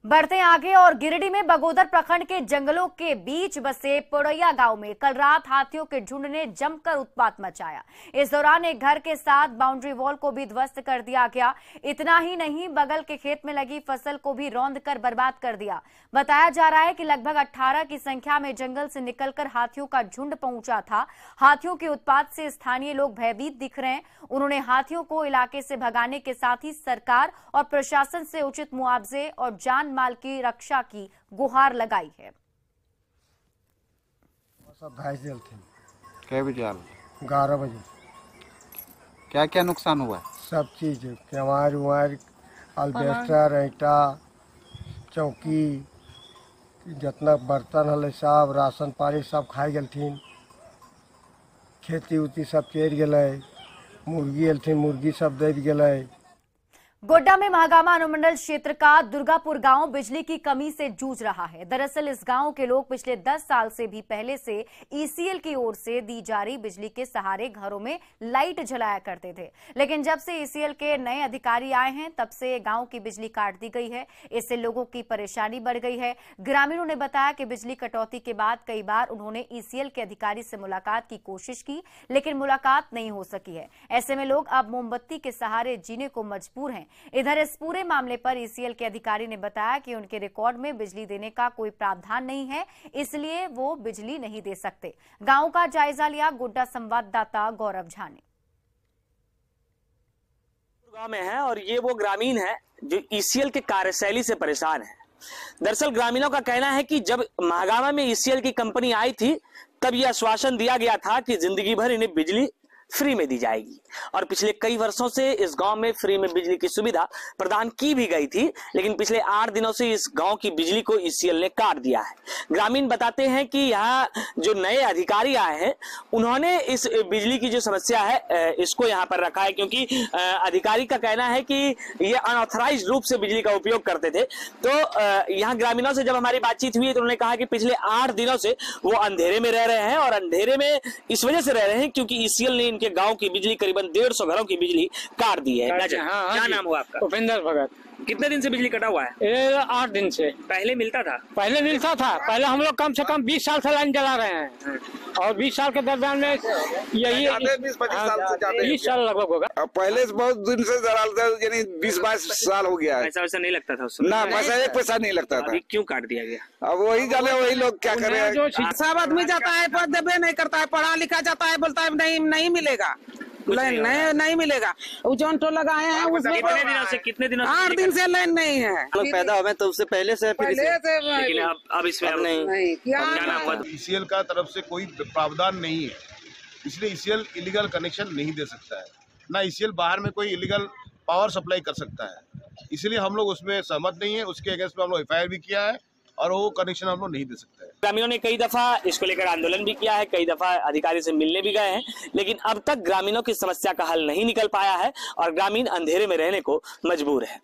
बढ़ते आगे और गिरिडीह में बगोदर प्रखंड के जंगलों के बीच बसे पोड़ैया गांव में कल रात हाथियों के झुंड ने जमकर उत्पात मचाया। इस दौरान एक घर के साथ बाउंड्री वॉल को भी ध्वस्त कर दिया गया। इतना ही नहीं, बगल के खेत में लगी फसल को भी रौंद कर बर्बाद कर दिया। बताया जा रहा है कि लगभग 18 की संख्या में जंगल से निकलकर हाथियों का झुंड पहुंचा था। हाथियों के उत्पात से स्थानीय लोग भयभीत दिख रहे हैं। उन्होंने हाथियों को इलाके से भगाने के साथ ही सरकार और प्रशासन से उचित मुआवजे और जान माल की रक्षा की गुहार लगाई है। सब भैंस दिल थे कै बजे 11 बजे। क्या क्या नुकसान हुआ? सब चीज, केवार उवार, अल्बेस्टर, ईटा, चौकी, जितना बर्तन हल सब, राशन पानी सब खाई गलथिन। खेती उती सब चेर गए। मुर्गी एलथिन, मुर्गी सब दब गए। गोड्डा में महागामा अनुमंडल क्षेत्र का दुर्गापुर गांव बिजली की कमी से जूझ रहा है। दरअसल इस गांव के लोग पिछले 10 साल से भी पहले से ईसीएल की ओर से दी जा रही बिजली के सहारे घरों में लाइट जलाया करते थे, लेकिन जब से ईसीएल के नए अधिकारी आए हैं तब से गांव की बिजली काट दी गई है। इससे लोगों की परेशानी बढ़ गई है। ग्रामीणों ने बताया कि बिजली कटौती के बाद कई बार उन्होंने ईसीएल के अधिकारी से मुलाकात की कोशिश की, लेकिन मुलाकात नहीं हो सकी है। ऐसे में लोग अब मोमबत्ती के सहारे जीने को मजबूर हैं। इधर इस पूरे मामले पर ईसीएल के अधिकारी ने बताया कि उनके रिकॉर्ड में बिजली देने का कोई प्रावधान नहीं है, इसलिए वो बिजली नहीं दे सकते। गांव का जायजा लिया गोड्डा संवाददाता गौरव झा ने। गांव में है और ये वो ग्रामीण है जो ईसीएल के कार्यशैली से परेशान है। दरअसल ग्रामीणों का कहना है कि जब महागामा में ईसीएल की कंपनी आई थी तब यह आश्वासन दिया गया था कि जिंदगी भर इन्हें बिजली फ्री में दी जाएगी और पिछले कई वर्षों से इस गांव में फ्री में बिजली की सुविधा प्रदान की भी गई थी, लेकिन पिछले 8 दिनों से इस गांव की बिजली को ईसीएल ने काट दिया है। ग्रामीण बताते हैं कि यहाँ जो नए अधिकारी आए हैं उन्होंने इस बिजली की जो समस्या है इसको यहाँ पर रखा है, क्योंकि अधिकारी का कहना है कि ये अनऑथराइज्ड रूप से बिजली का उपयोग करते थे। तो यहाँ ग्रामीणों से जब हमारी बातचीत हुई तो उन्होंने कहा कि पिछले 8 दिनों से वो अंधेरे में रह रहे हैं और अंधेरे में इस वजह से रह रहे हैं क्योंकि ईसीएल ने के गांव की बिजली करीबन 150 घरों की बिजली काट दी है। क्या नाम हुआ आपका? उपेंद्र भगत। कितने दिन से बिजली कटा हुआ है? 8 दिन से। पहले मिलता था? पहले मिलता था। पहले हम लोग कम से कम 20 साल से लाइन जला रहे हैं और 20 साल के दरमियान में यही 20 साल लगभग होगा। पहले से बहुत दिन से जलाते, यानी 20-22 साल हो गया है। ऐसा वैसा नहीं लगता था उस समय? ना, पैसा एक पैसा नहीं लगता था। क्यों काट दिया गया? अब वही जाने वही लोग क्या करें। सब आदमी जाता है पर देवे नहीं करता है, पढ़ा लिखा जाता है, बोलता है नहीं मिलेगा, लाइन नहीं मिलेगा। वो जौन टोल लगाए हैं उसमें कितने दिनों 8 दिन से लाइन नहीं है। पैदा हुए तो उससे पहले से लेकिन अब इसमें अब नहीं। क्या नाम हुआ? ईसीएल का तरफ से कोई प्रावधान नहीं है, इसलिए ईसीएल इलीगल कनेक्शन नहीं दे सकता है। ना ईसीएल बाहर में कोई इलीगल पावर सप्लाई कर सकता है, इसलिए हम लोग उसमें सहमत नहीं है। उसके अगेंस्ट में हम लोग एफआईआर भी किया है और वो कनेक्शन हम लोग नहीं दे सकते हैं। ग्रामीणों ने कई दफा इसको लेकर आंदोलन भी किया है, कई दफा अधिकारी से मिलने भी गए हैं, लेकिन अब तक ग्रामीणों की समस्या का हल नहीं निकल पाया है और ग्रामीण अंधेरे में रहने को मजबूर है।